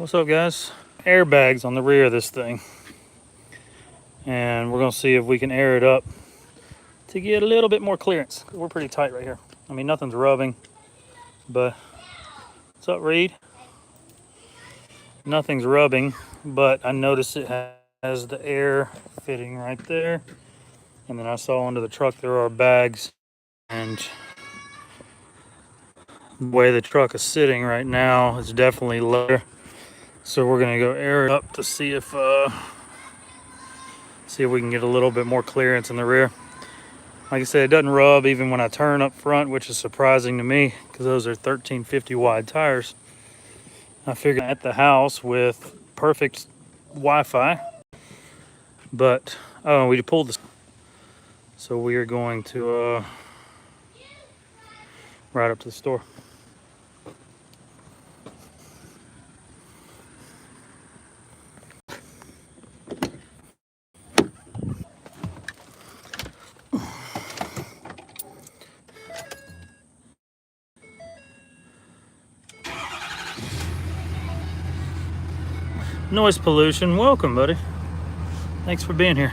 What's up, guys? Airbags on the rear of this thing, and we're gonna see if we can air it up to get a little bit more clearance. We're pretty tight right here. I mean, nothing's rubbing, but what's up, Reed? Nothing's rubbing, but I noticed it has the air fitting right there. And then I saw under the truck there are bags, and the way the truck is sitting right now is definitely lower. So we're gonna go air it up to see if we can get a little bit more clearance in the rear. Like I said, it doesn't rub even when I turn up front, which is surprising to me because those are 1350 wide tires. I figured at the house with perfect Wi-Fi, but oh, we pulled this. So we are going to ride up to the store. Noise pollution, welcome, buddy. Thanks for being here.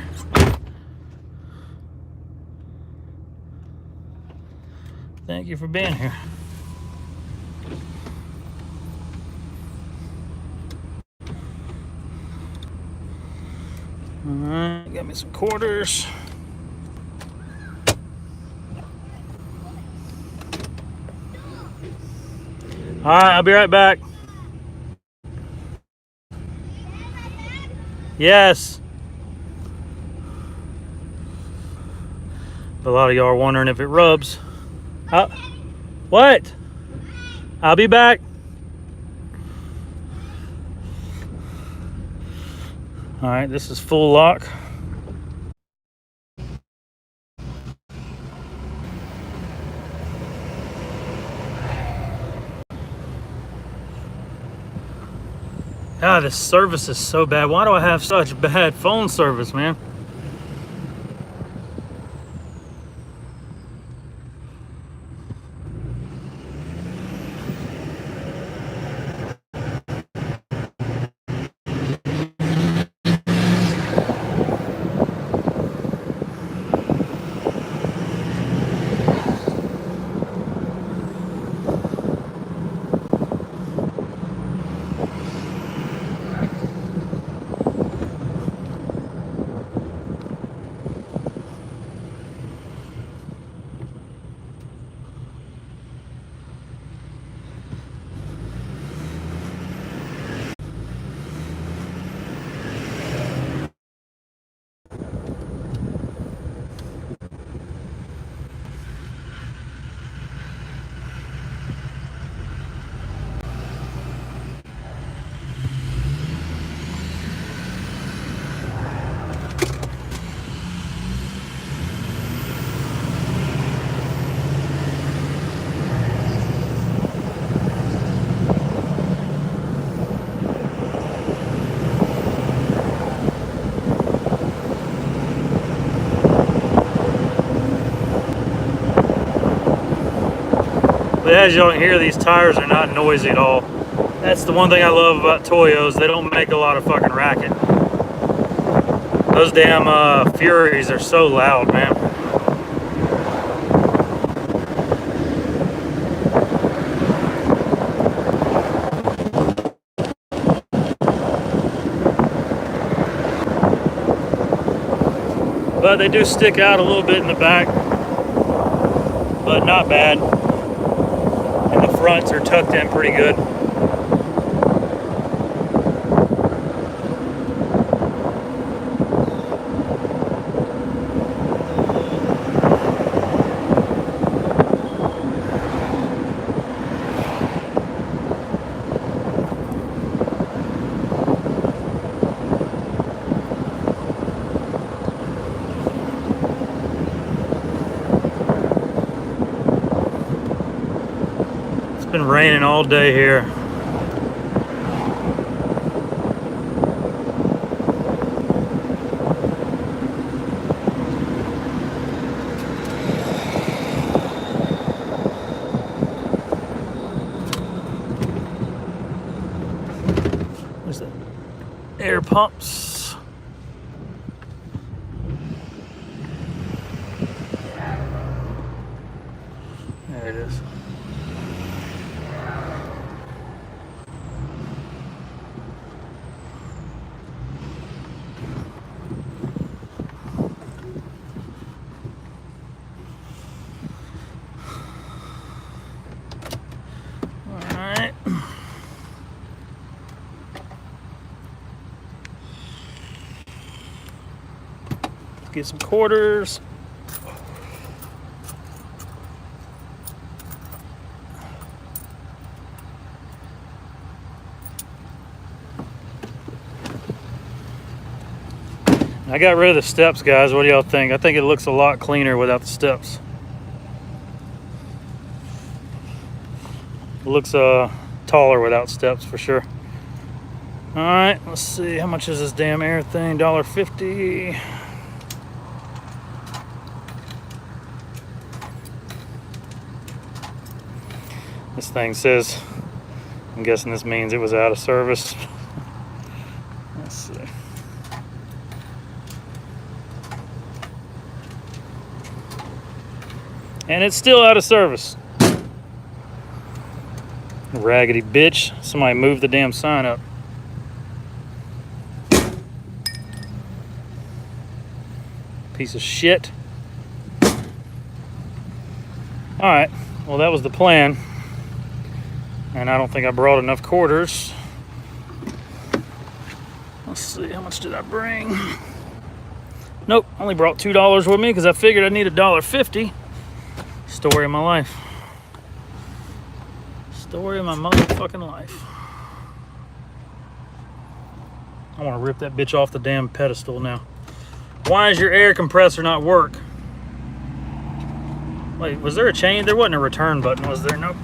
Thank you for being here. All right, got me some quarters. All right, I'll be right back. Yes. A lot of y'all are wondering if it rubs. What? I'll be back. All right, this is full lock. God, this service is so bad. Why do I have such bad phone service, man? But as y'all can hear, these tires are not noisy at all. That's the one thing I love about Toyos. They don't make a lot of fucking racket. Those damn Furies are so loud, man. But they do stick out a little bit in the back, but not bad. And the fronts are tucked in pretty good. It's been raining all day here. air pumps. There it is. Alright. Get some quarters. I got rid of the steps, guys. What do y'all think? I think it looks a lot cleaner without the steps. It looks taller without steps for sure. All right, let's see. How much is this damn air thing? $1.50. This thing says, I'm guessing this means it was out of service. Let's see. And it's still out of service. Raggedy bitch. Somebody moved the damn sign up. Piece of shit. Alright, well that was the plan. And I don't think I brought enough quarters. Let's see, how much did I bring? Nope, only brought $2 with me because I figured I need $1.50. Story of my life. Story of my motherfucking life. I want to rip that bitch off the damn pedestal now. Why does your air compressor not work? Wait, was there a change? There wasn't a return button, was there? Nope.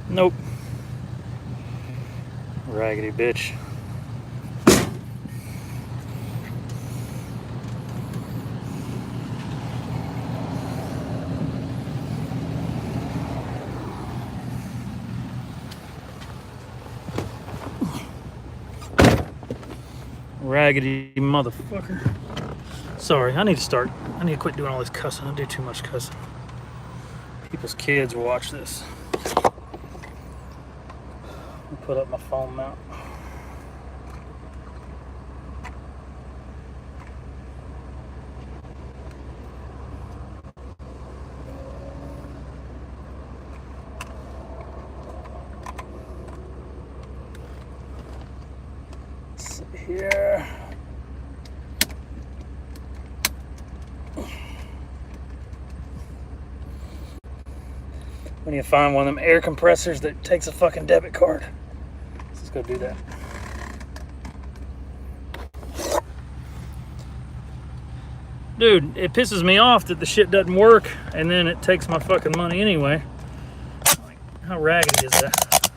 Nope. Raggedy bitch. Raggedy motherfucker. Sorry, I need to quit doing all this cussing. I do too much cussing. People's kids will watch this. I'll put up my phone mount. Here. We need to find one of them air compressors that takes a fucking debit card. Let's go do that. Dude, it pisses me off that the shit doesn't work and then it takes my fucking money anyway. Like, how raggedy is that?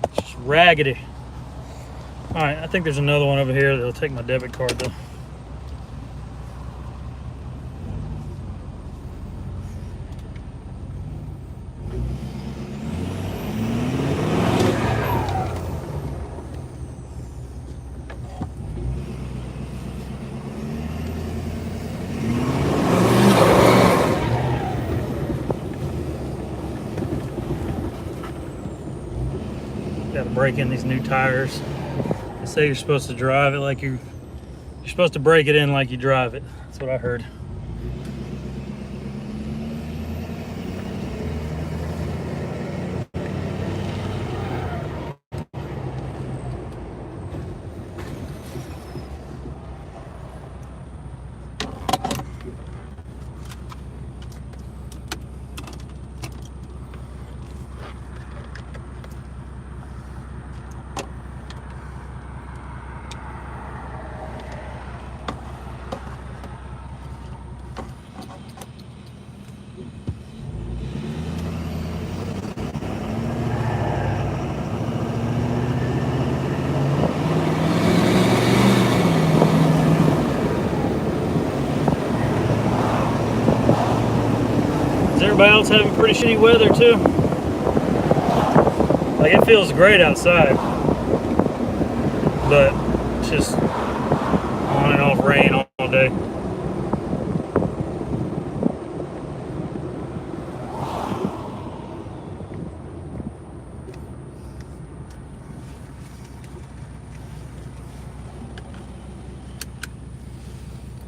It's just raggedy. Alright, I think there's another one over here that'll take my debit card though. Gotta break in these new tires. They say you're supposed to drive it like you're supposed to break it in like you drive it. That's what I heard. everybody else having pretty shitty weather too. Like, it feels great outside, but it's just on and off rain all day.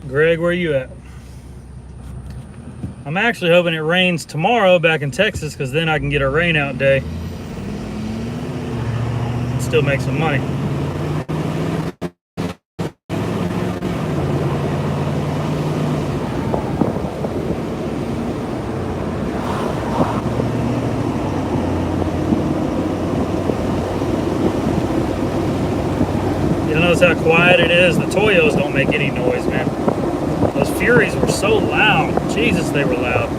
Greg, where are you at? I'm actually hoping it rains tomorrow back in Texas, because then I can get a rain out day and still make some money. You'll notice how quiet it is. The Toyos don't make any noise, man. Those Furies were so loud. Jesus, they were loud.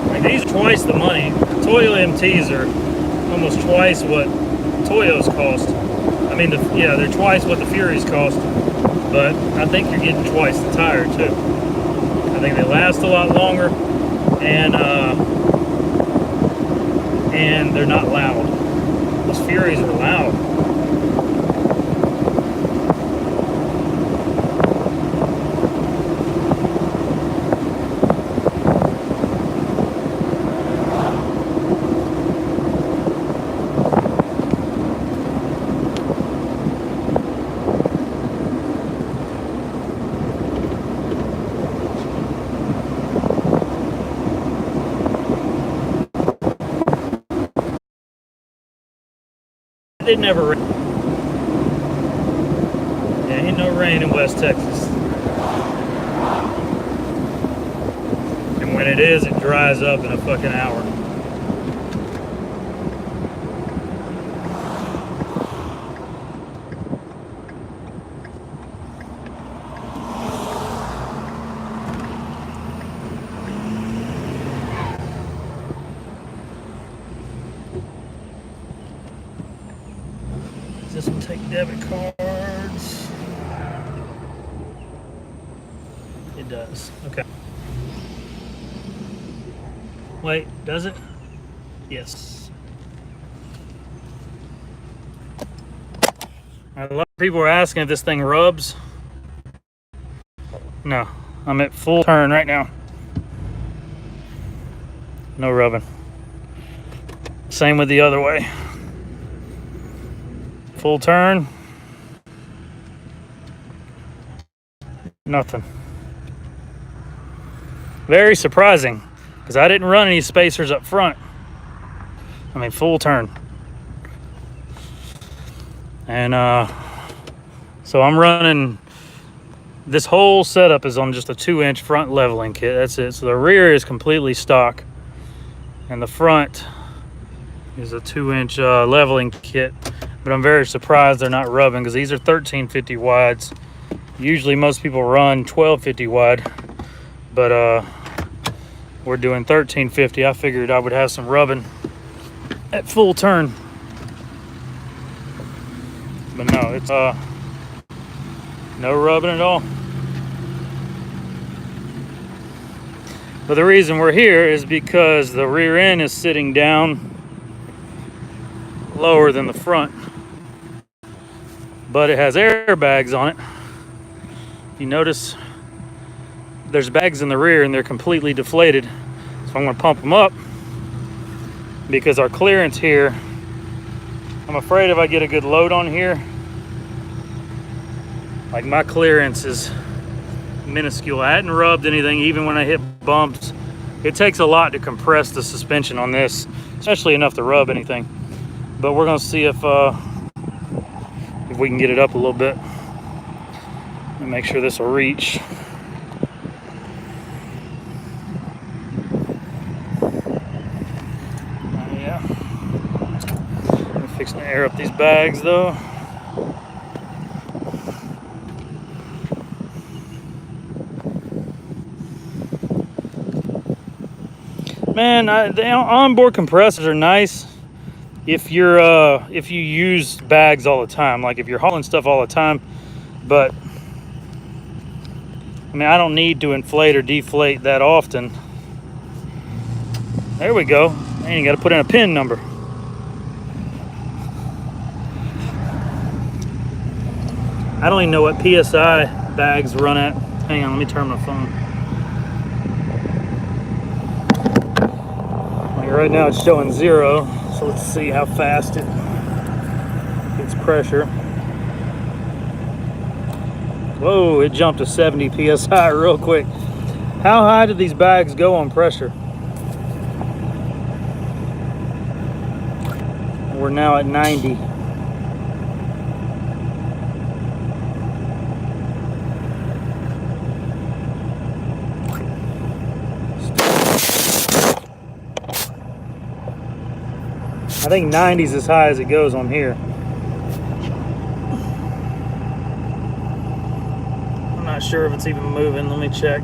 Like, these are twice the money. The Toyo MTs are almost twice what Toyos cost. I mean, yeah, they're twice what the Furies cost. But I think you're getting twice the tire too. I think they last a lot longer, and they're not loud. Those Furies are loud. It never rain. Yeah, ain't no rain in West Texas. And when it is, it dries up in a fucking hour. Does this one take debit cards? It does. Okay. Wait, does it? Yes. A lot of people are asking if this thing rubs. No, I'm at full turn right now. No rubbing. Same with the other way. Full turn. Nothing. Very surprising, because I didn't run any spacers up front. I mean, full turn. And so I'm running, this whole setup is on just a 2-inch front leveling kit. That's it. So the rear is completely stock, and the front is a 2-inch leveling kit. But I'm very surprised they're not rubbing, because these are 1350 wides. Usually most people run 1250 wide, but we're doing 1350. I figured I would have some rubbing at full turn, but no, it's no rubbing at all. But the reason we're here is because the rear end is sitting down lower than the front, but it has airbags on it. You notice there's bags in the rear and they're completely deflated, so I'm going to pump them up, because our clearance here, I'm afraid if I get a good load on here, like, my clearance is minuscule. I hadn't rubbed anything. Even when I hit bumps, it takes a lot to compress the suspension on this, especially enough to rub anything. But we're going to see if we can get it up a little bit and make sure this will reach. Yeah, I'm fixing to air up these bags though. Man, the onboard compressors are nice if you use bags all the time, like if you're hauling stuff all the time. But I mean, I don't need to inflate or deflate that often. There we go. And you got to put in a PIN number. I don't even know what PSI bags run at. Hang on, let me turn my phone. Like right now it's showing 0, so let's see how fast it gets pressure. Whoa, it jumped to 70 PSI real quick. How high did these bags go on pressure? We're now at 90. I think 90 is as high as it goes on here. I'm not sure if it's even moving. Let me check.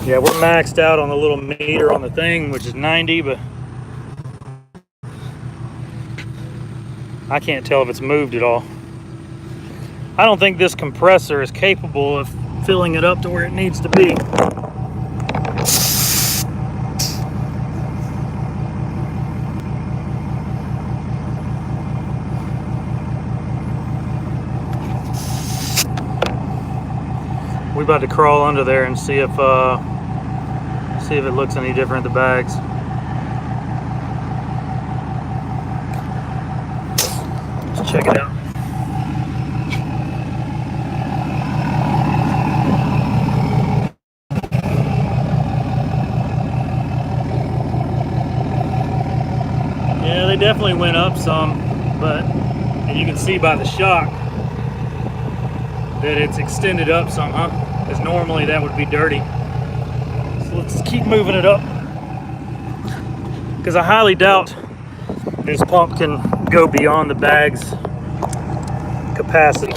Yeah, we're maxed out on the little meter on the thing, which is 90, but I can't tell if it's moved at all. I don't think this compressor is capable of filling it up to where it needs to be. We're about to crawl under there and see if it looks any different, the bags. Let's check it out. Yeah, they definitely went up some, but and you can see by the shock that it's extended up some, huh? Because normally that would be dirty. So let's keep moving it up, because I highly doubt this pump can go beyond the bag's capacity.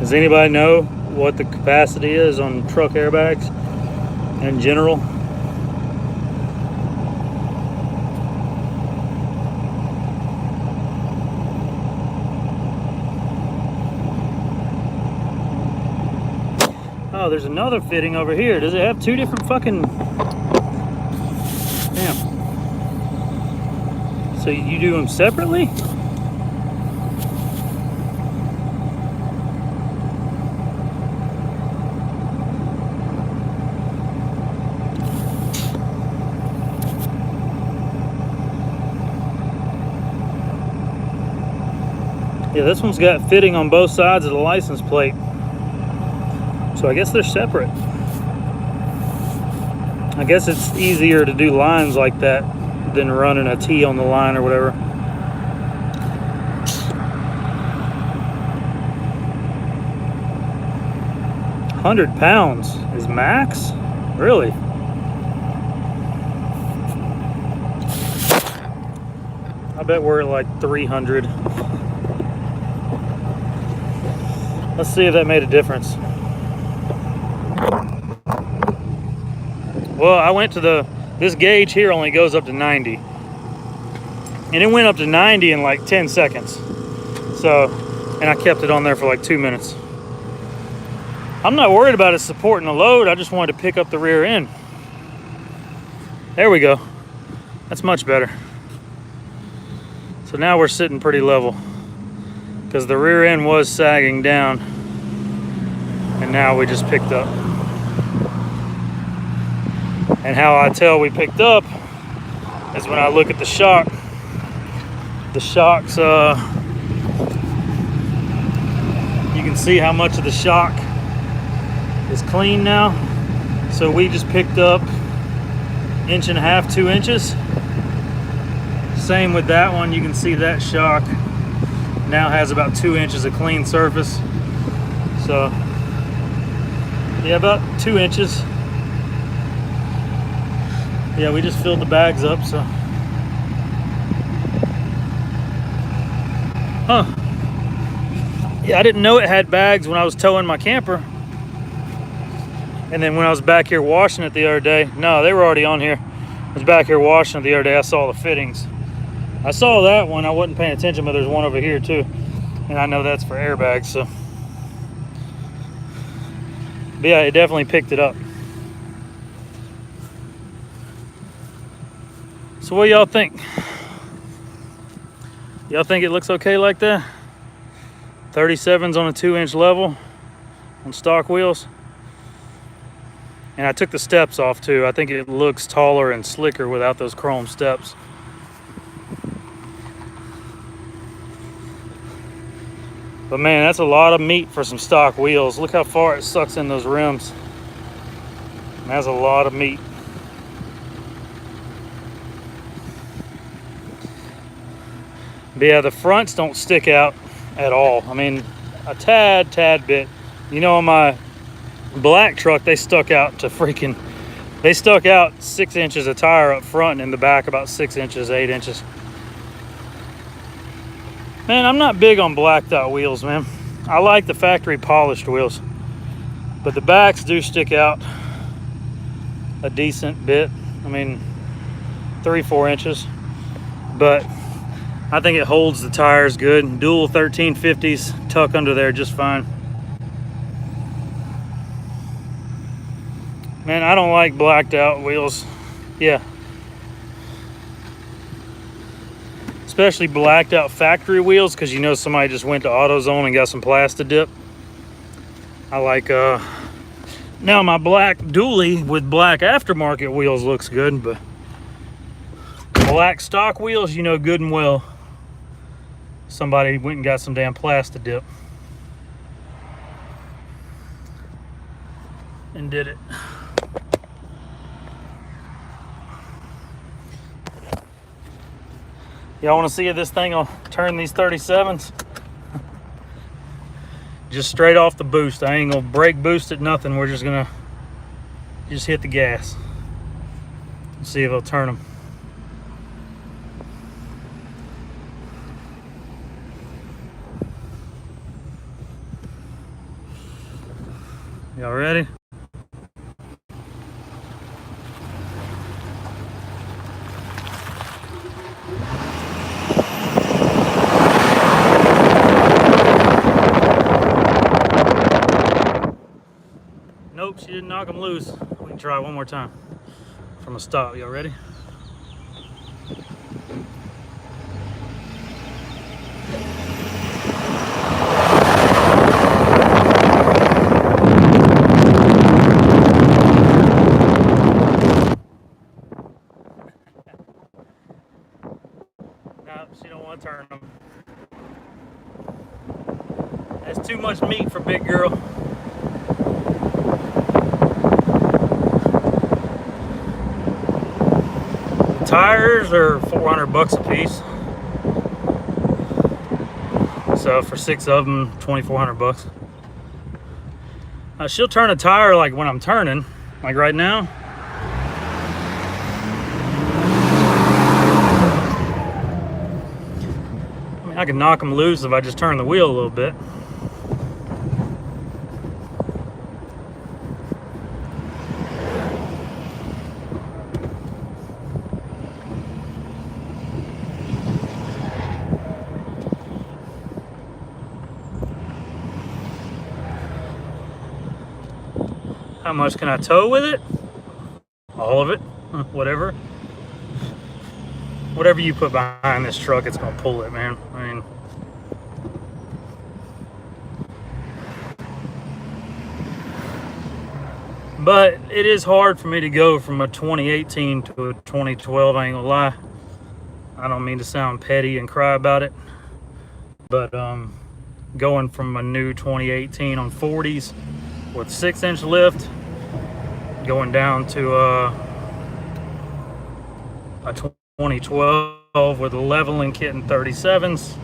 Does anybody know what the capacity is on truck airbags in general? Oh, there's another fitting over here. Does it have two different fucking... Damn. So you do them separately? Yeah, this one's got fitting on both sides of the license plate. So I guess they're separate. I guess it's easier to do lines like that than running a T on the line or whatever. £100 is max? Really? I bet we're at like 300. Let's see if that made a difference. Well, I went to this gauge here only goes up to 90. And it went up to 90 in like 10 seconds. So, and I kept it on there for like 2 minutes. I'm not worried about it supporting the load. I just wanted to pick up the rear end. There we go. That's much better. So now we're sitting pretty level, because the rear end was sagging down, and now we just picked up. And how I tell we picked up is when I look at the shock. The shock's, you can see how much of the shock is clean now. So we just picked up 1.5 to 2 inches. Same with that one. You can see that shock now has about 2 inches of clean surface. So Yeah, about 2 inches. Yeah, we just filled the bags up, so. Huh. Yeah, I didn't know it had bags when I was towing my camper. And then when I was back here washing it the other day, no, they were already on here. I was back here washing it the other day, I saw the fittings. I saw that one, I wasn't paying attention, but there's one over here too. And I know that's for airbags, so. But yeah, it definitely picked it up. So what y'all think? Y'all think it looks okay like that? 37s on a 2-inch level on stock wheels. And I took the steps off too. I think it looks taller and slicker without those chrome steps. But man, that's a lot of meat for some stock wheels. Look how far it sucks in those rims. That's a lot of meat. But yeah, the fronts don't stick out at all. I mean, a tad bit. You know, on my black truck, they stuck out 6 inches of tire up front, and in the back about 6 inches, 8 inches. Man, I'm not big on blacked out wheels, man. I like the factory polished wheels, but the backs do stick out a decent bit. I mean, 3-4 inches, but I think it holds the tires good. Dual 1350s tuck under there just fine. Man, I don't like blacked out wheels. Yeah. Especially blacked out factory wheels, because you know somebody just went to AutoZone and got some Plasta Dip. I like, now my black dually with black aftermarket wheels looks good, but black stock wheels, you know good and well somebody went and got some damn Plasta Dip and did it. Y'all want to see if this thing will turn these 37s? Just straight off the boost. I ain't gonna brake boost it, nothing. We're just gonna hit the gas. See if it'll turn them. Y'all ready? Nope, she didn't knock them loose. We can try one more time from a stop. Y'all ready? Nope, she don't want to turn them. That's too much meat for big girl. Tires are $400 a piece, so for 6 of them, $2,400. She'll turn a tire like when I'm turning, like right now. I mean, I can knock them loose if I just turn the wheel a little bit. How much can I tow with it? All of it, whatever. Whatever you put behind this truck, it's gonna pull it, man. I mean, but it is hard for me to go from a 2018 to a 2012, I ain't gonna lie. I don't mean to sound petty and cry about it, but going from a new 2018 on 40s with 6-inch lift, going down to a 2012 with a leveling kit and 37s.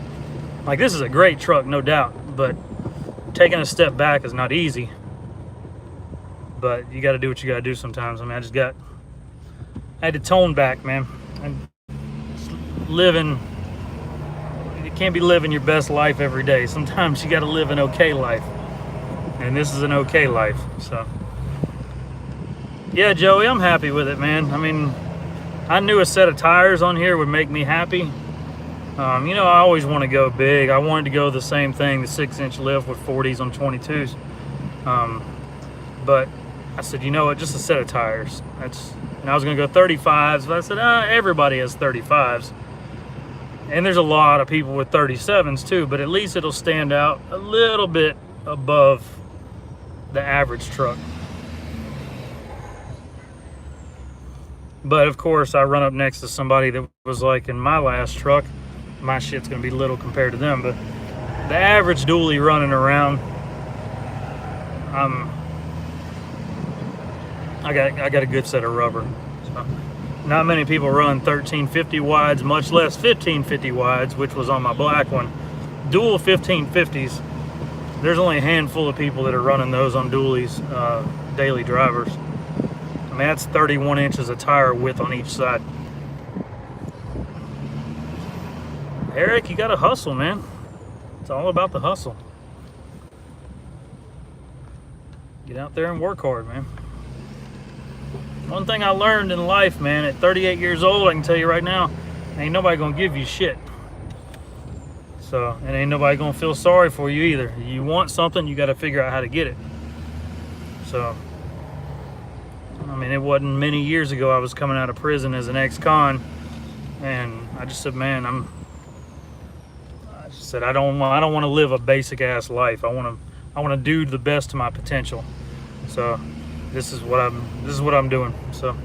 Like, this is a great truck, no doubt, but taking a step back is not easy. But you got to do what you got to do sometimes. I mean, I had to tone back, man. I'm living, you can't be living your best life every day. Sometimes you got to live an okay life. And this is an okay life, so. Yeah, Joey, I'm happy with it, man. I mean, I knew a set of tires on here would make me happy. You know, I always want to go big. I wanted to go the same thing, the 6-inch lift with 40s on 22s. But I said, you know what, just a set of tires. And I was going to go 35s, but I said, everybody has 35s. And there's a lot of people with 37s too, but at least it'll stand out a little bit above the average truck. But of course, I run up next to somebody that was like in my last truck. My shit's gonna be little compared to them, but the average dually running around, I got a good set of rubber. So, not many people run 1350 wides, much less 1550 wides, which was on my black one. Dual 1550s. There's only a handful of people that are running those on dualies, daily drivers. I mean, that's 31 inches of tire width on each side. Eric, you gotta hustle, man. It's all about the hustle. Get out there and work hard, man. One thing I learned in life, man, at 38 years old, I can tell you right now, ain't nobody gonna give you shit. So, and ain't nobody gonna feel sorry for you either. You want something, you gotta figure out how to get it. So, I mean, it wasn't many years ago I was coming out of prison as an ex-con, and I just said, man, I don't want to live a basic ass life. I want to do the best to my potential. So, this is what I'm doing. So,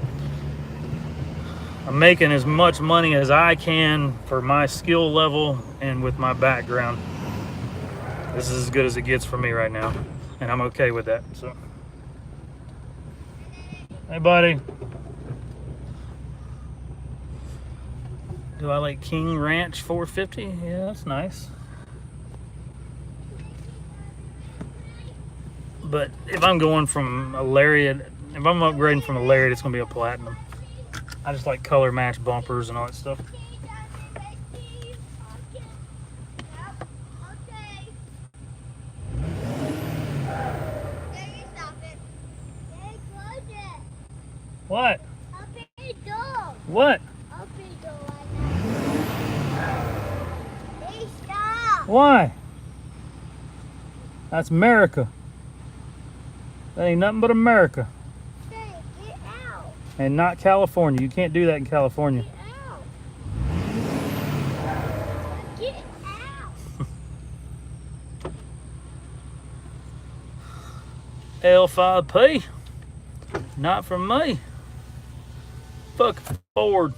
I'm making as much money as I can for my skill level and with my background. This is as good as it gets for me right now, and I'm okay with that. So, hey buddy, do I like King Ranch 450? Yeah, that's nice. But if I'm going from a Lariat, if I'm upgrading from a Lariat, it's gonna be a Platinum. I just like color match bumpers and all that stuff. What? Open the door. What? Open the door right now. Please stop. Why? That's America. That ain't nothing but America. Hey, get out. And not California. You can't do that in California. Get out. Get out. L5P. Not from me. Fuck Ford.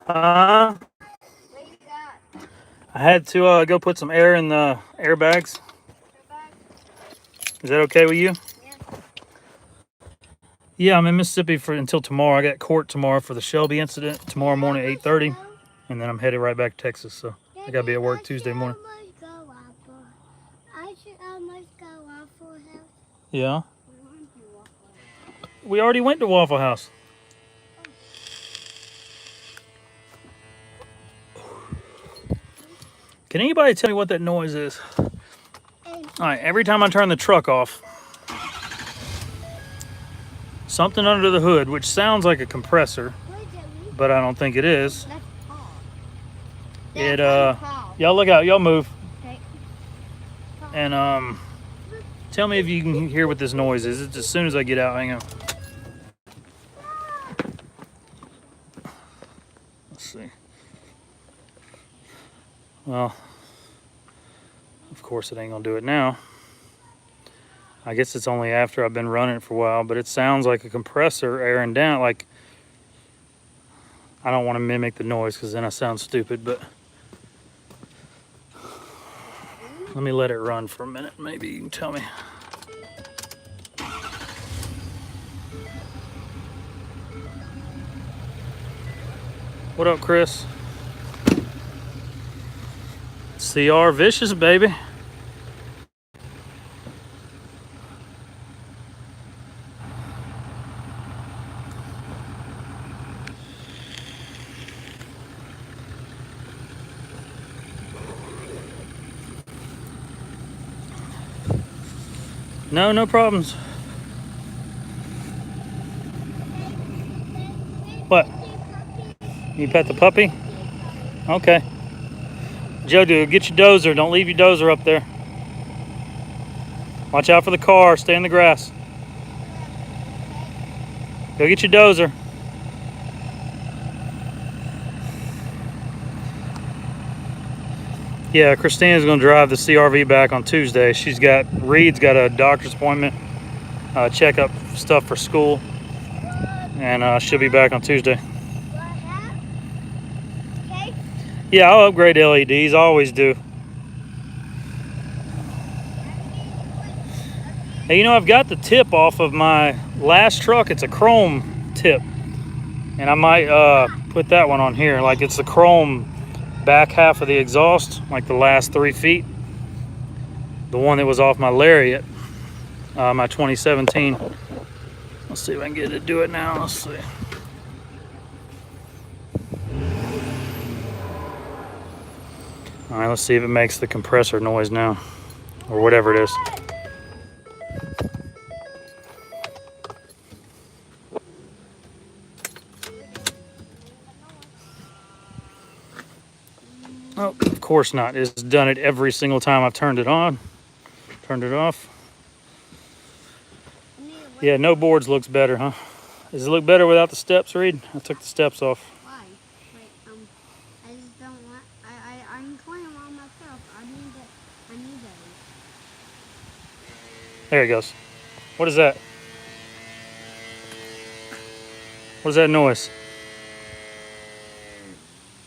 I had to go put some air in the airbags. Is that okay with you? Yeah, I'm in Mississippi until tomorrow. I got court tomorrow for the Shelby incident. Tomorrow morning at 8:30, and then I'm headed right back to Texas. So I gotta be at work Tuesday morning. Yeah. We already went to Waffle House. Can anybody tell me what that noise is? All right, every time I turn the truck off, something under the hood, which sounds like a compressor, but I don't think it is. Y'all look out, y'all move. And tell me if you can hear what this noise is. It's as soon as I get out. Hang on. Let's see. Well, of course it ain't gonna do it now. I guess it's only after I've been running it for a while, but it sounds like a compressor airing down. Like, I don't want to mimic the noise because then I sound stupid, but let me let it run for a minute. Maybe you can tell me. What up, Chris? CR Vicious, baby. No, no problems. What? You pet the puppy? Okay. Joe, dude, get your dozer. Don't leave your dozer up there. Watch out for the car. Stay in the grass. Go get your dozer. Yeah, Christina's going to drive the CRV back on Tuesday. Reed's got a doctor's appointment, checkup stuff for school, and she'll be back on Tuesday. Okay. Yeah, I'll upgrade LEDs. I always do. Hey, you know, I've got the tip off of my last truck. It's a chrome tip, and I might put that one on here. Like, it's the chrome back half of the exhaust, like the last 3 feet. The one that was off my Lariat, my 2017. Let's see if I can get it to do it now. Let's see. All right, let's see if it makes the compressor noise now, or whatever it is. Oh, of course not. It's done it every single time I've turned it on, turned it off. Yeah, no boards looks better, huh? Does it look better without the steps, Reed? I took the steps off. Why? Wait, I just don't want. I can clean them all myself. I need those. There he goes. What is that? What is that noise?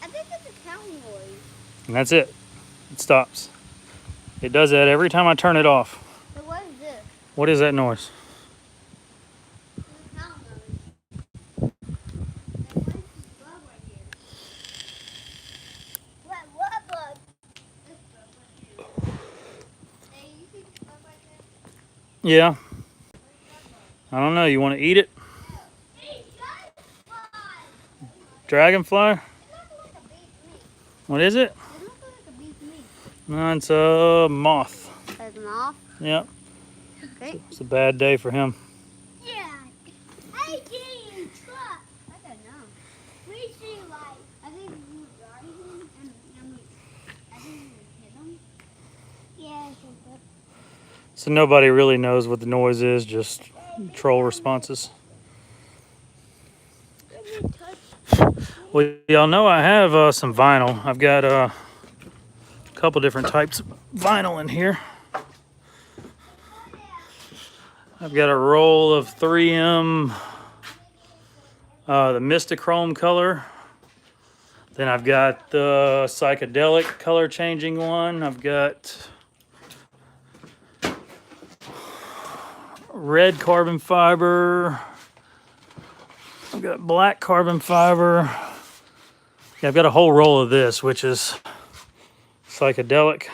I think it's a cow noise. And that's it. It stops. It does that every time I turn it off. So what is this? What is that noise? It's a cow noise. And what is this bug right here? What bug? This bug right here. Hey, you see this bug right there? Yeah. I don't know. You want to eat it? Hey, Dragonfly? it looks like a beef meat. What is it? It looks like a beef meat. No, it's a moth. That's an off. Yep. Okay. It's a bad day for him. Yeah. Hey, get in your truck. I don't know. We see like, I think we were driving and I think we hit him. Yeah, I think so. So nobody really knows what the noise is, just troll responses. Let me touch. Well, y'all know I have some vinyl. I've got a couple different types of vinyl in here. I've got a roll of 3M, the Mistachrome color. Then I've got the psychedelic color changing one. I've got red carbon fiber. I've got black carbon fiber. Yeah, I've got a whole roll of this, which is psychedelic.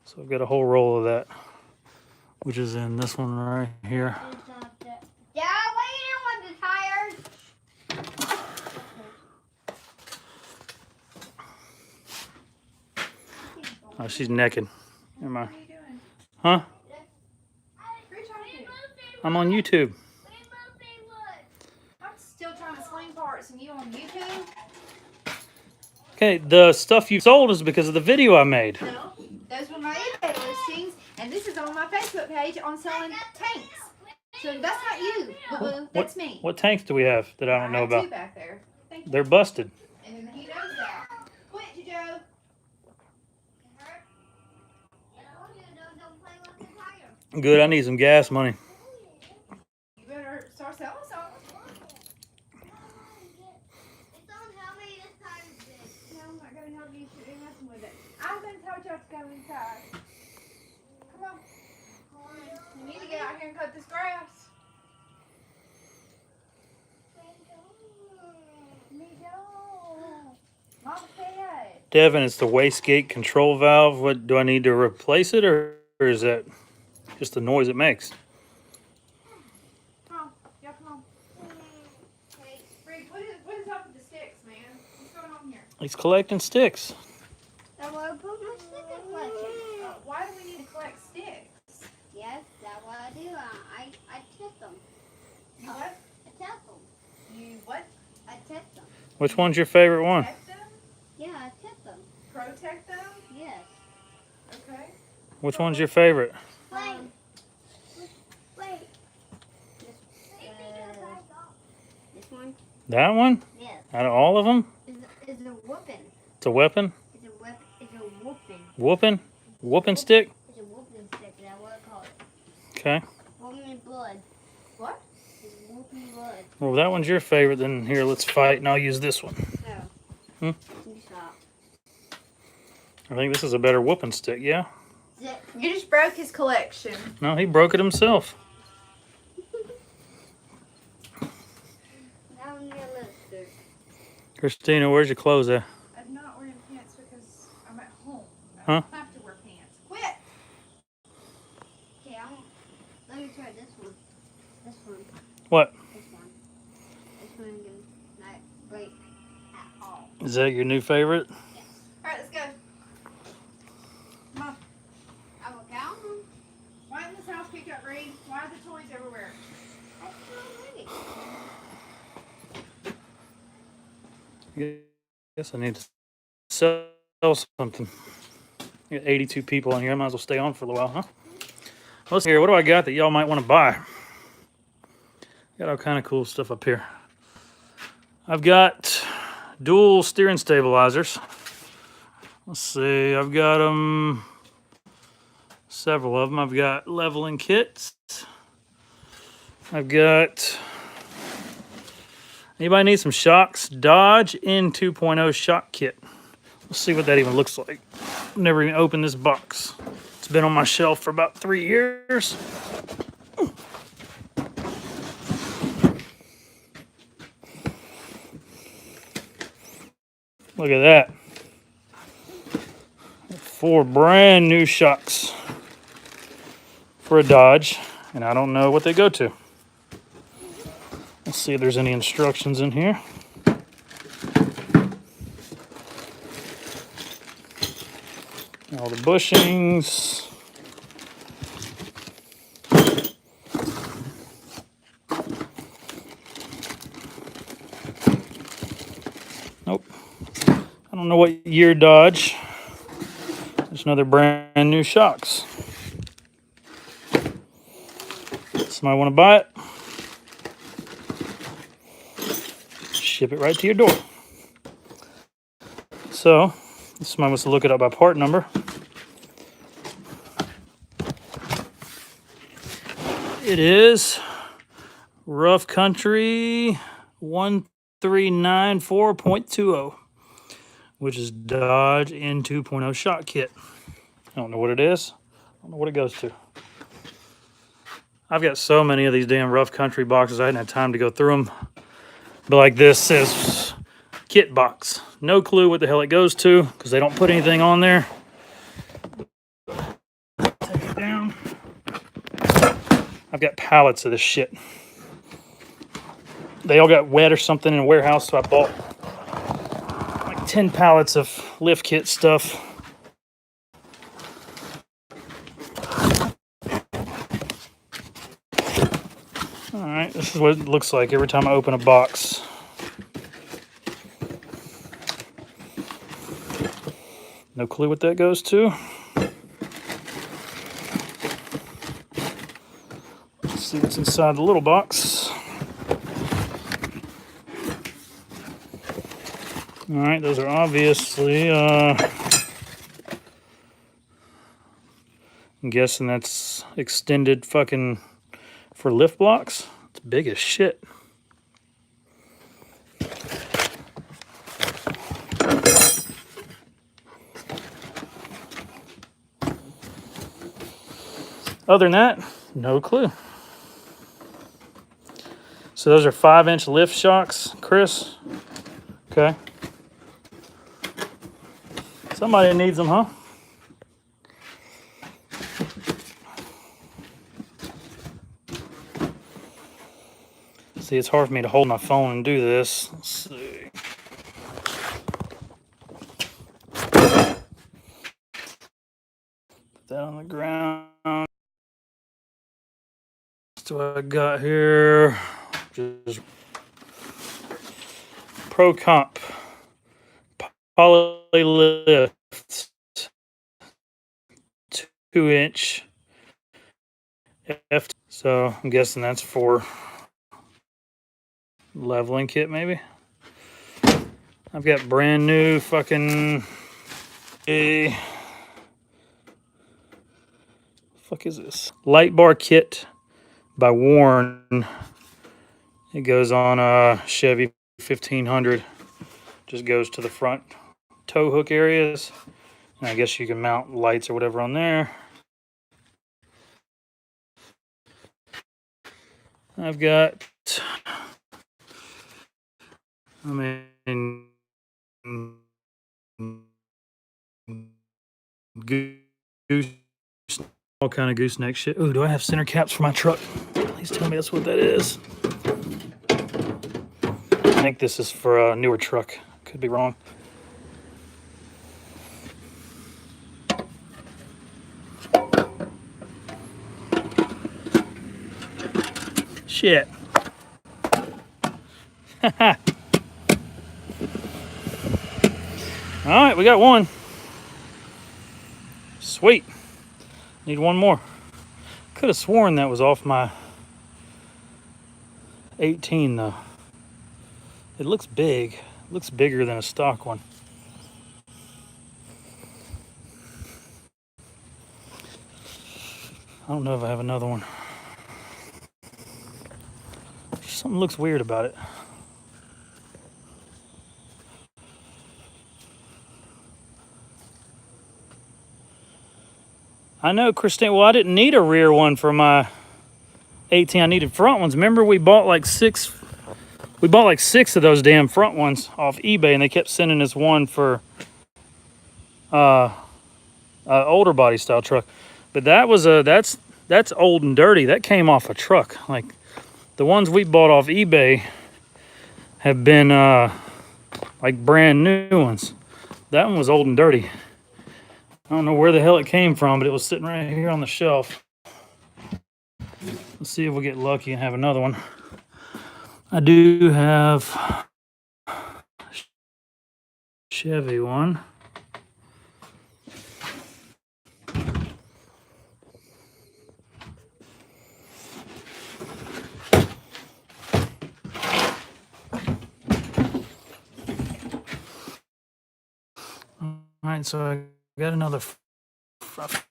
So I've got a whole roll of that, which is in this one right here. Yeah, what are you doing with the tires? Oh, she's naked. Never mind. What are you doing? Huh? Where are you talking to? I'm on YouTube. I'm still trying to sling parts and you on YouTube? Okay, the stuff you sold is because of the video I made. No. Those were my eBay listings, and this is on my Facebook page on selling tanks. So that's not you, boo-boo. That's me. What tanks do we have that I don't know have two about? back there. Thank you. They're busted. And he knows that. Quit, Joe. Good, I need some gas money. You better start selling some. No, I'm not going to help you do nothing with it. I'm going to tell you to go inside. Come on. You need to get out here and cut this grass. Okay. Devin, it's the wastegate control valve. What do I need to replace it, or is that just the noise it makes? Come on. Y'all come on. Hey, Briggs, what is up with the sticks, man? What's going on here? He's collecting sticks. That's where I put my sticker collection. Why do we need to collect sticks? Yes, that's what I do. I test them. You what? I test them. You what? I test them. Which one's your favorite one? Protect them? Yeah, I test them. Protect them? Yes. Okay. Which one's your favorite? Wait. Wait. This one? That one? Yes. Out of all of them? It's a whooping. It's a weapon? It's a weapon. It's a whooping. Whooping? Whooping stick? It's a whooping stick. That's what I call it. Okay. Whooping blood. What? It's whooping blood. Well, if that one's your favorite, then here, let's fight, and I'll use this one. No. Hmm? You stop. I think this is a better whooping stick, yeah? You just broke his collection. No, he broke it himself. Now I'm your lipstick. Christina, where's your clothes at? I'm not wearing pants because I'm at home. I Huh? don't have to wear pants. Quit! Okay, let me try this one. This one. What? This one. This one can not break at all. Is that your new favorite? Alright, let's go. Come on. I will count them. Why didn't this house pick up, Reed? Why are the toys everywhere? That's so many. Guess I need to sell something. I got 82 people in here. I might as well stay on for a little while, huh? Let's hear. What do I got that y'all might want to buy? Got all kind of cool stuff up here. I've got dual steering stabilizers. Let's see. I've got them. Several of them. I've got leveling kits. I've got. Anybody need some shocks? Dodge N 2.0 shock kit. Let's see what that even looks like. I've never even opened this box. It's been on my shelf for about 3 years. Look at that. 4 brand new shocks for a Dodge, and I don't know what they go to. Let's see if there's any instructions in here. All the bushings. Nope. I don't know what year Dodge. There's another brand new shocks. Somebody want to buy it? Ship it right to your door. So, somebody wants to look it up by part number. It is Rough Country 1394.20, which is Dodge N 2.0 shock kit. I don't know what it is. I don't know what it goes to. I've got so many of these damn Rough Country boxes, I hadn't had time to go through them. But like this says kit box. No clue what the hell it goes to because they don't put anything on there. Take it down. I've got pallets of this shit. They all got wet or something in a warehouse, so I bought like 10 pallets of lift kit stuff. Alright, this is what it looks like every time I open a box. No clue what that goes to. Let's see what's inside the little box. Alright, those are obviously, I'm guessing that's extended fucking for lift blocks. It's big as shit. Other than that, no clue. So those are 5-inch lift shocks, Chris? Okay. Somebody needs them, huh? See, it's hard for me to hold my phone and do this. Let's see. Put that on the ground. What do I got here? Just Pro Comp Poly Lift 2-inch F. So I'm guessing that's for leveling kit, maybe. I've got brand new fucking fuck is this? Light bar kit by Warren. It goes on a Chevy 1500. Just goes to the front tow hook areas. And I guess you can mount lights or whatever on there. I've got, I mean, goose, all kind of gooseneck shit. Ooh, do I have center caps for my truck? Please tell me that's what that is. I think this is for a newer truck. Could be wrong. Shit. All right, we got one. Sweet. Need one more. Could have sworn that was off my 18 though. It looks big. It looks bigger than a stock one. I don't know if I have another one. Something looks weird about it. I know, Christine. Well, I didn't need a rear one for my 18. I needed front ones. Remember, we bought like six. We bought like 6 of those damn front ones off eBay, and they kept sending us one for older body style truck. But that was that's old and dirty. That came off a truck. Like the ones we bought off eBay have been like brand new ones. That one was old and dirty. I don't know where the hell it came from, but it was sitting right here on the shelf. Let's see if we get lucky and have another one. I do have Chevy one. All right, so I got another front.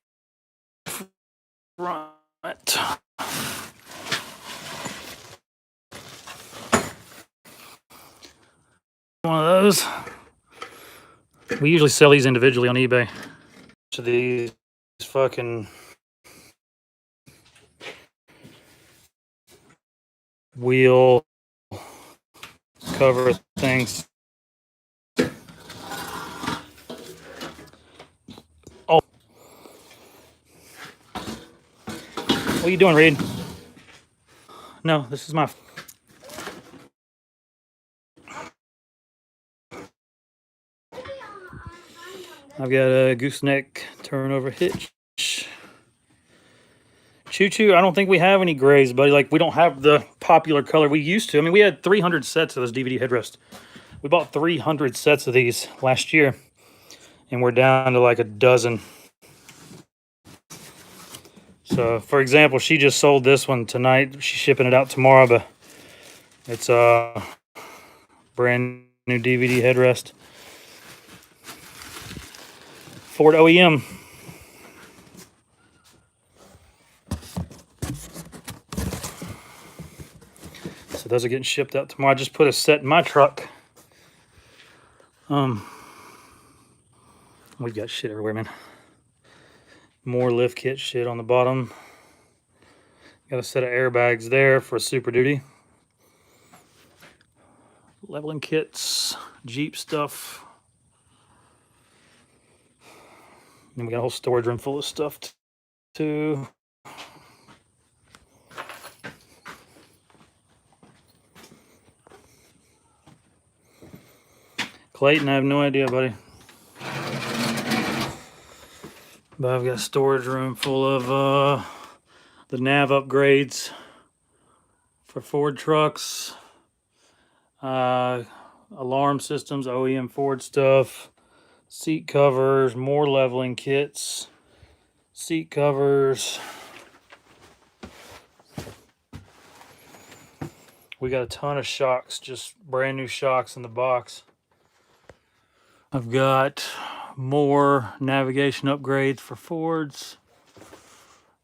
One of those. We usually sell these individually on eBay. To these fucking wheel cover things. Oh, what are you doing, Reed? No, this is my. I've got a gooseneck turnover hitch. Choo-choo, I don't think we have any grays, buddy. Like, we don't have the popular color we used to. I mean, we had 300 sets of those DVD headrests. We bought 300 sets of these last year, and we're down to like a dozen. So, for example, she just sold this one tonight. She's shipping it out tomorrow, but it's a brand new DVD headrest. Ford OEM. So those are getting shipped out tomorrow. I just put a set in my truck. We've got shit everywhere, man. More lift kit shit on the bottom. Got a set of airbags there for Super Duty. Leveling kits, Jeep stuff. And we got a whole storage room full of stuff too. Clayton, I have no idea, buddy. But I've got a storage room full of the nav upgrades for Ford trucks, alarm systems, OEM Ford stuff, seat covers, more leveling kits, seat covers. We got a ton of shocks, just brand new shocks in the box. I've got more navigation upgrades for Fords,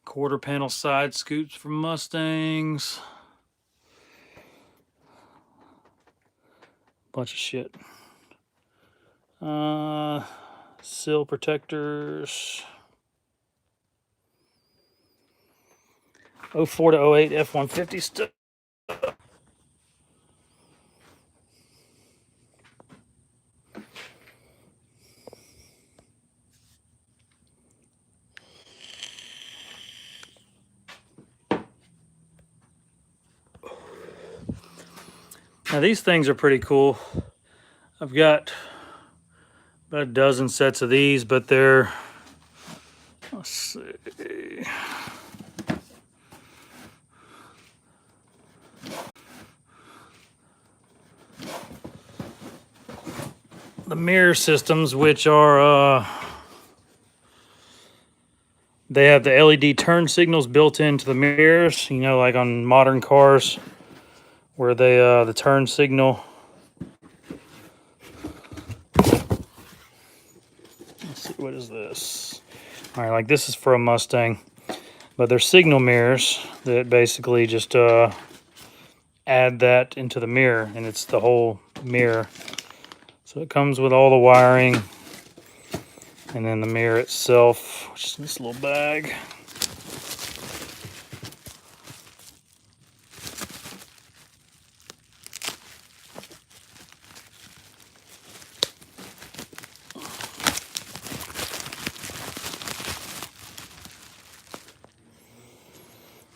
quarter panel side scoops for Mustangs, bunch of shit. Sill protectors. 04 to 08 F-150 stuff. Now these things are pretty cool. I've got about a dozen sets of these, but they're, let's see. The mirror systems, which are, they have the LED turn signals built into the mirrors, you know, like on modern cars, where they, the turn signal. Let's see, what is this? All right, like this is for a Mustang, but they're signal mirrors that basically just add that into the mirror, and it's the whole mirror. So it comes with all the wiring, and then the mirror itself, which is in this little bag.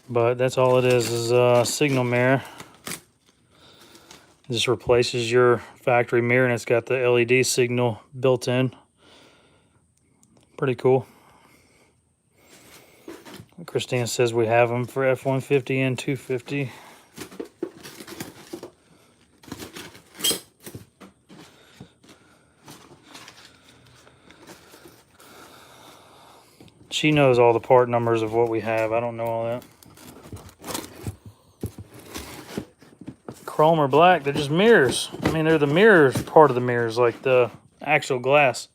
But that's all it is a signal mirror. It just replaces your factory mirror, and it's got the LED signal built in. Pretty cool. Christina says we have them for F-150 and 250. She knows all the part numbers of what we have. I don't know all that. Chrome or black, they're just mirrors. I mean, they're the mirrors, part of the mirrors, like the actual glass.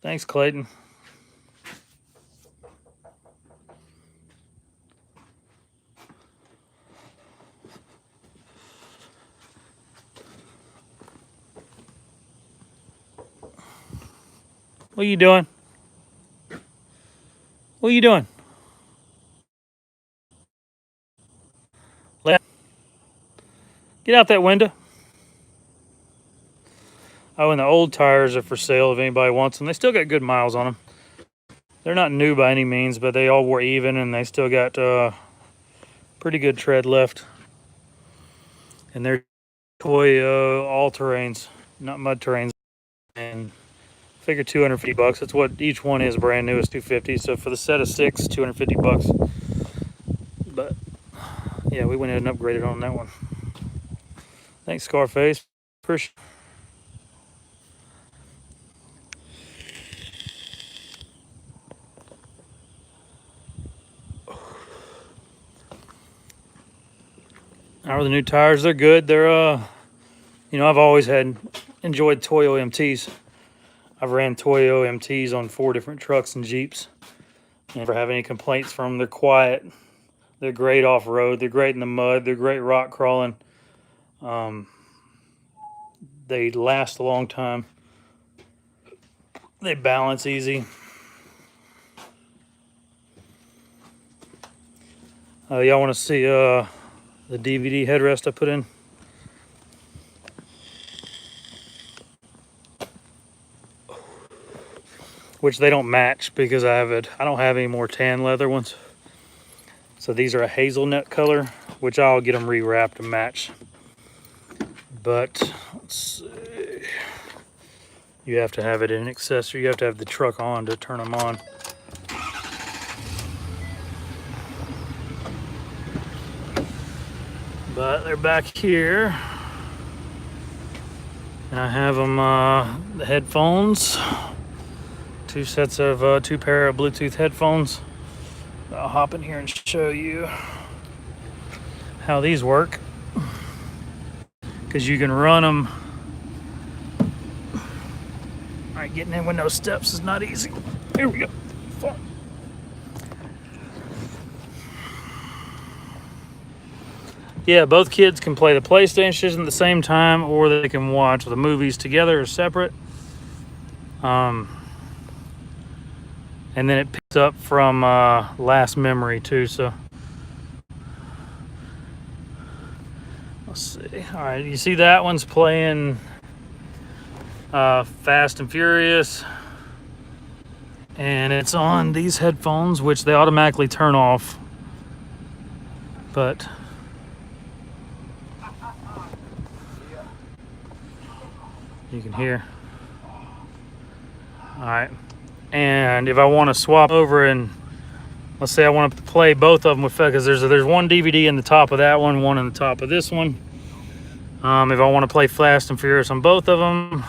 Thanks, Clayton. What are you doing? What are you doing? Get out that window. Oh, and the old tires are for sale if anybody wants them. They still got good miles on them. They're not new by any means, but they all wore even, and they still got pretty good tread left. And they're toy all-terrains, not mud terrains. And figure $250. That's what each one is. Brand new is $250. So for the set of 6, $250. But yeah, we went ahead and upgraded on that one. Thanks, Scarface. Appreciate. How are the new tires? They're good. They're you know, I've always enjoyed toy OMTs. I've ran toy OMTs on 4 different trucks and Jeeps. Never have any complaints from them. They're quiet. They're great off-road. They're great in the mud. They're great rock crawling. They last a long time. They balance easy. Y'all want to see the DVD headrest I put in? which they don't match because I don't have any more tan leather ones. So these are a hazelnut color, which I'll get them rewrapped to match. But let's see. You have to have it in accessory. You have to have the truck on to turn them on. But they're back here. And I have them, the headphones. Two pair of Bluetooth headphones. I'll hop in here and show you how these work. Because you can run them. All right, getting in with no steps is not easy. Here we go. Fuck. Yeah, both kids can play the PlayStation at the same time, or they can watch the movies together or separate. And then it picks up from last memory too. So let's see. All right, you see that one's playing Fast and Furious, and it's on these headphones, which they automatically turn off. But you can hear. All right. And if I want to swap over and let's say I want to play both of them with, because there's one DVD in the top of that one in the top of this one. If I want to play Fast and Furious on both of them,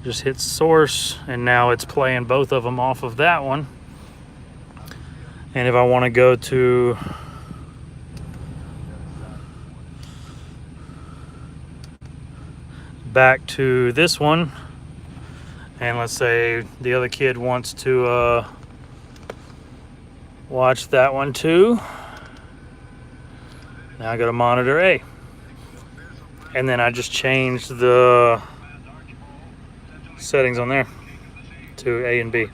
just hit source, and now it's playing both of them off of that one. And if I want to go to back to this one, and let's say the other kid wants to watch that one too. Now I go to monitor A. And then I just changed the settings on there to A and B.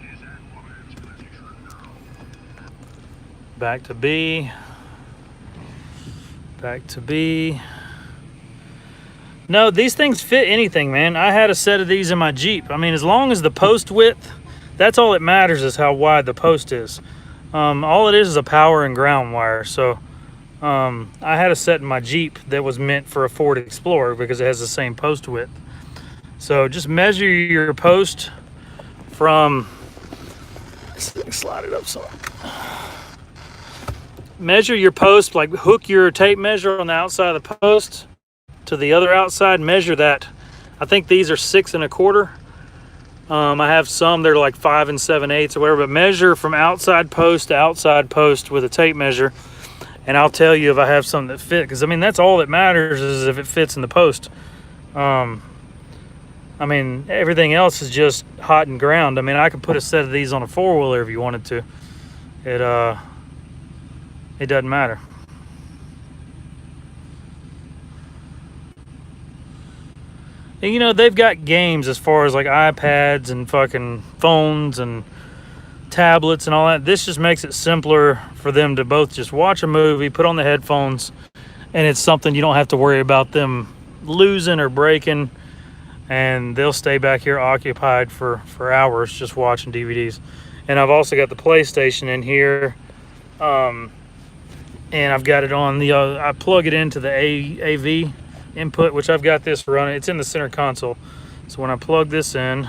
Back to B. Back to B. No, these things fit anything, man. I had a set of these in my Jeep. I mean, as long as the post width, that's all that matters, is how wide the post is. All it is a power and ground wire. So I had a set in my Jeep that was meant for a Ford Explorer because it has the same post width. So just measure your post from, slide it up some. Measure your post, like hook your tape measure on the outside of the post to the other outside, measure that. I think these are 6 1/4. I have some that are like 5 7/8 or whatever, but measure from outside post to outside post with a tape measure, and I'll tell you if I have something that fit, because I mean that's all that matters, is if it fits in the post. I mean everything else is just hot and ground. I mean I could put a set of these on a 4-wheeler if you wanted to. It doesn't matter. And, you know, they've got games as far as like iPads and fucking phones and tablets and all that. This just makes it simpler for them to both just watch a movie, put on the headphones, and it's something you don't have to worry about them losing or breaking, and they'll stay back here occupied for hours just watching DVDs. And I've also got the PlayStation in here, and I've got it on the I plug it into the AV input, which I've got this running. It's in the center console. So when I plug this in,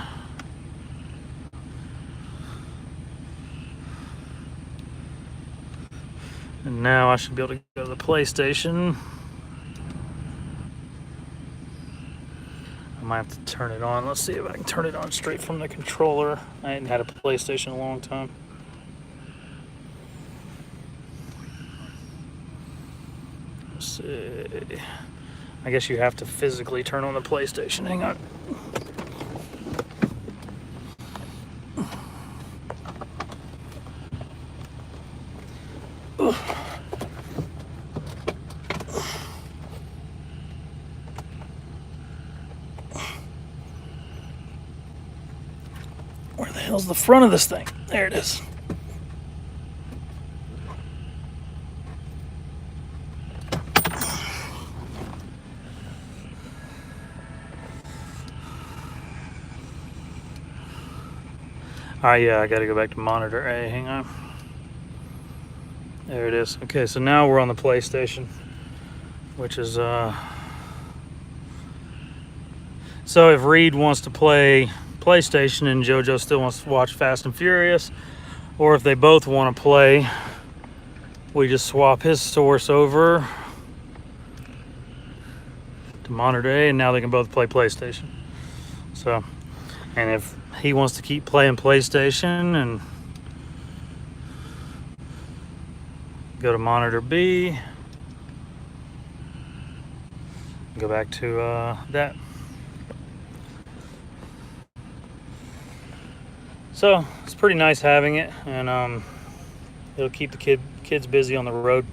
and now I should be able to go to the PlayStation. I might have to turn it on. Let's see if I can turn it on straight from the controller. I hadn't had a PlayStation in a long time. Let's see. I guess you have to physically turn on the PlayStation. Hang on. Ugh. Where the hell's the front of this thing? There it is. All right, yeah, I got to go back to monitor A. Hang on. There it is. Okay, so now we're on the PlayStation, which is so if Reed wants to play PlayStation and JoJo still wants to watch Fast and Furious, or if they both want to play, we just swap his source over to monitor A, and now they can both play PlayStation. So, and if he wants to keep playing PlayStation and go to monitor B, go back to that. So it's pretty nice having it, and it'll keep the kids busy on the road.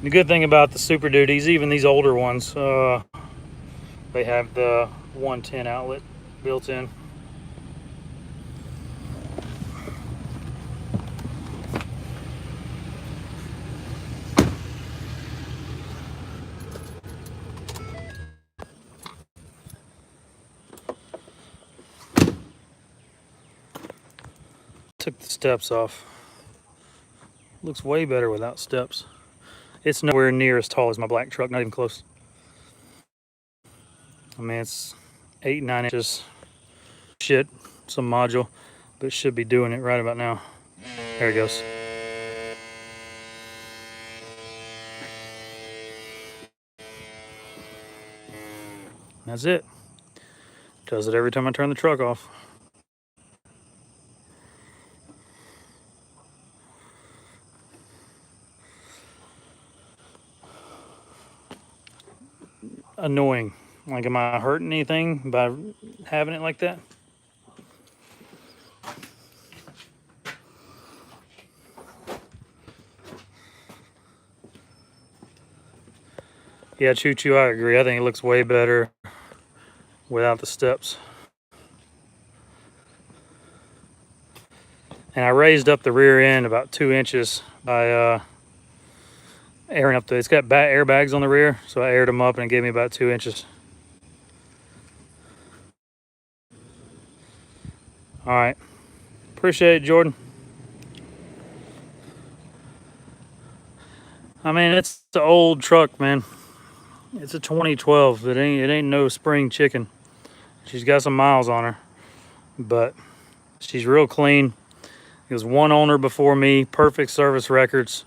The good thing about the Super Duties, even these older ones, they have the 110 outlet built in. Took the steps off. Looks way better without steps. It's nowhere near as tall as my black truck, not even close. I mean, it's 8, 9 inches. Shit, some module, but it should be doing it right about now. There it goes. That's it. Does it every time I turn the truck off. Annoying. Like, am I hurting anything by having it like that? Yeah, Choo Choo, I agree. I think it looks way better without the steps. And I raised up the rear end about 2 inches by airing up it's got airbags on the rear, so I aired them up and it gave me about 2 inches. All right, appreciate it, Jordan. I mean, it's the old truck, man. It's a 2012. It ain't no spring chicken. She's got some miles on her, but she's real clean. It was one owner before me, perfect service records.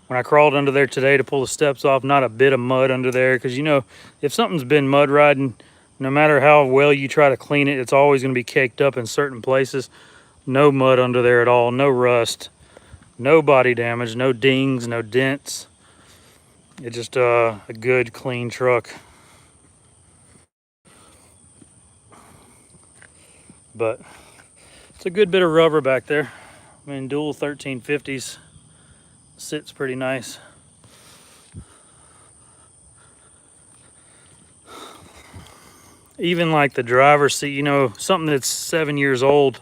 When I crawled under there today to pull the steps off, not a bit of mud under there, because you know, if something's been mud riding, no matter how well you try to clean it, it's always going to be caked up in certain places. No mud under there at all, no rust, no body damage, no dings, no dents. It's just a good, clean truck. But it's a good bit of rubber back there. I mean, dual 1350s sits pretty nice. Even like the driver's seat, you know, something that's 7 years old,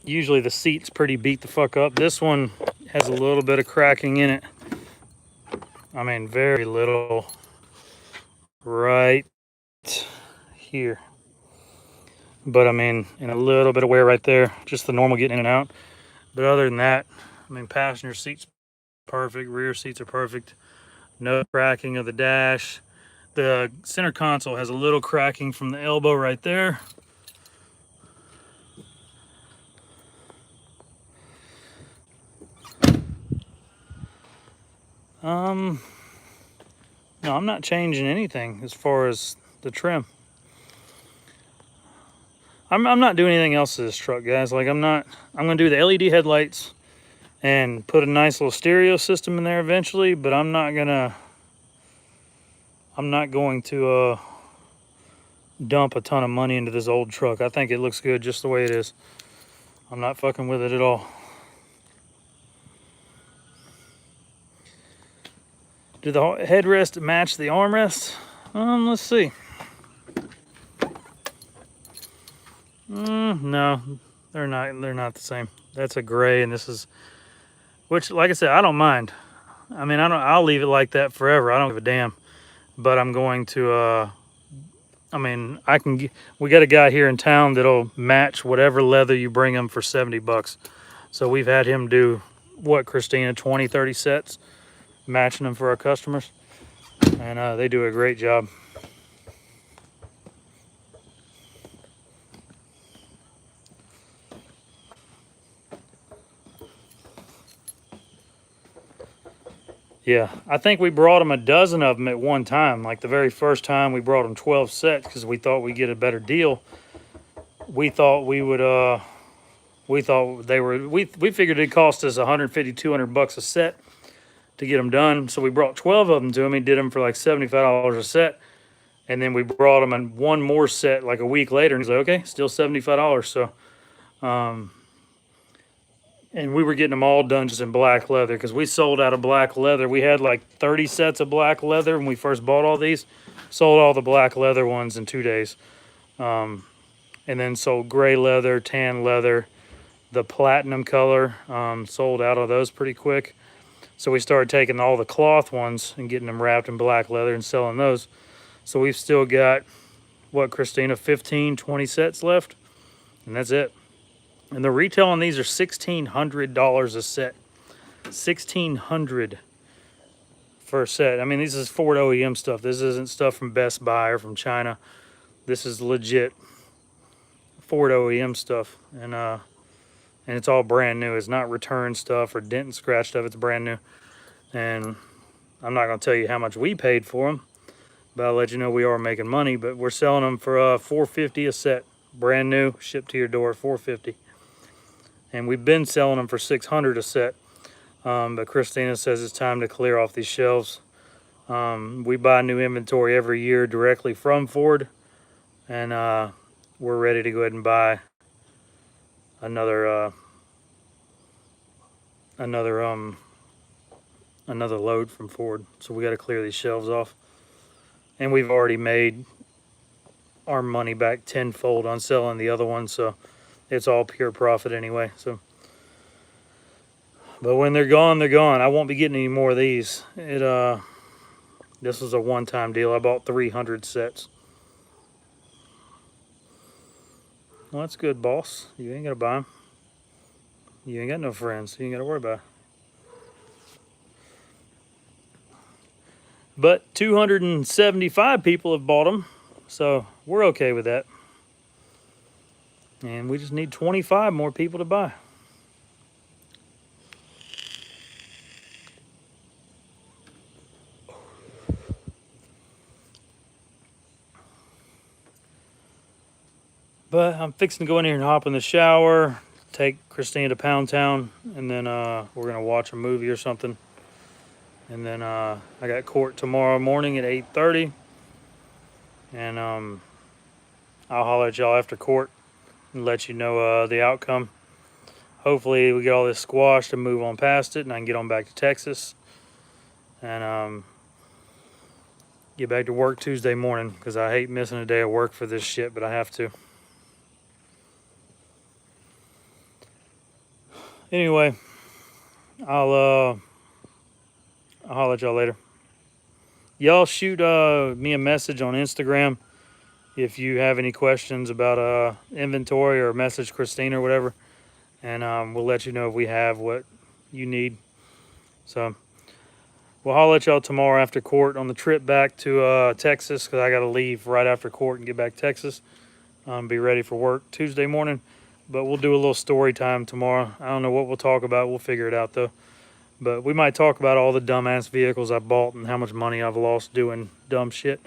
usually the seat's pretty beat the fuck up. This one has a little bit of cracking in it. I mean, very little. Right here. But I mean, in a little bit of wear right there, just the normal getting in and out. But other than that, I mean, passenger seats perfect, rear seats are perfect. No cracking of the dash. The center console has a little cracking from the elbow right there. No, I'm not changing anything as far as the trim. I'm not doing anything else to this truck, guys. Like, I'm gonna do the LED headlights and put a nice little stereo system in there eventually, but I'm not going to dump a ton of money into this old truck. I think it looks good just the way it is. I'm not fucking with it at all. Do the headrest match the armrest? Let's see. No, they're not the same. That's a gray, and this is, which, like I said, I don't mind. I mean, I'll leave it like that forever. I don't give a damn. But I'm going to I mean, we got a guy here in town that'll match whatever leather you bring him for 70 bucks. So we've had him do, what, Christina, 20, 30 sets, matching them for our customers. And they do a great job. Yeah, I think we brought them a dozen of them at one time. Like the very first time we brought them 12 sets because we thought we'd get a better deal. We thought we would, we thought they were, we figured it'd cost us 150, 200 bucks a set to get them done. So we brought 12 of them to him. He did them for like $75 a set. And then we brought him in one more set like a week later. And he's like, okay, still $75. So, and we were getting them all done just in black leather because we sold out of black leather. We had like 30 sets of black leather when we first bought all these. Sold all the black leather ones in 2 days. And then sold gray leather, tan leather, the platinum color. Sold out of those pretty quick. So we started taking all the cloth ones and getting them wrapped in black leather and selling those. So we've still got, what, Christina, 15, 20 sets left? And that's it. And the retail on these are $1,600 a set. $1,600 for a set. I mean, this is Ford OEM stuff. This isn't stuff from Best Buy or from China. This is legit Ford OEM stuff. And it's all brand new. It's not return stuff or dent and scratch stuff. It's brand new. And I'm not going to tell you how much we paid for them, but I'll let you know we are making money. But we're selling them for $450 a set. Brand new, shipped to your door, $450. And we've been selling them for $600 a set. But Christina says it's time to clear off these shelves. We buy new inventory every year directly from Ford. And we're ready to go ahead and buy another load from Ford. So we got to clear these shelves off. And we've already made our money back tenfold on selling the other one. So it's all pure profit anyway. So, but when they're gone, they're gone. I won't be getting any more of these. This was a one-time deal. I bought 300 sets. Well, that's good, boss. You ain't gonna buy them. You ain't got no friends. You ain't gotta worry about it. But 275 people have bought them, so we're okay with that. And we just need 25 more people to buy. But I'm fixing to go in here and hop in the shower, take Christina to Pound Town, and then we're going to watch a movie or something. And then I got court tomorrow morning at 8:30. And I'll holler at y'all after court and let you know the outcome. Hopefully we get all this squashed and move on past it, and I can get on back to Texas. And get back to work Tuesday morning, because I hate missing a day of work for this shit, but I have to. Anyway, I'll holler at y'all later. Y'all shoot me a message on Instagram if you have any questions about inventory, or message Christina or whatever, and we'll let you know if we have what you need. So we'll holler at y'all tomorrow after court on the trip back to Texas, because I got to leave right after court and get back to Texas. Be ready for work Tuesday morning. But we'll do a little story time tomorrow. I don't know what we'll talk about. We'll figure it out, though. But we might talk about all the dumbass vehicles I bought and how much money I've lost doing dumb shit.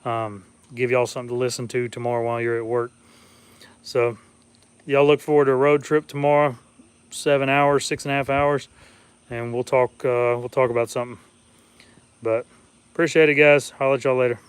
Give y'all something to listen to tomorrow while you're at work. So y'all look forward to a road trip tomorrow. 7 hours, 6.5 hours. And we'll talk about something. But appreciate it, guys. I'll let y'all later.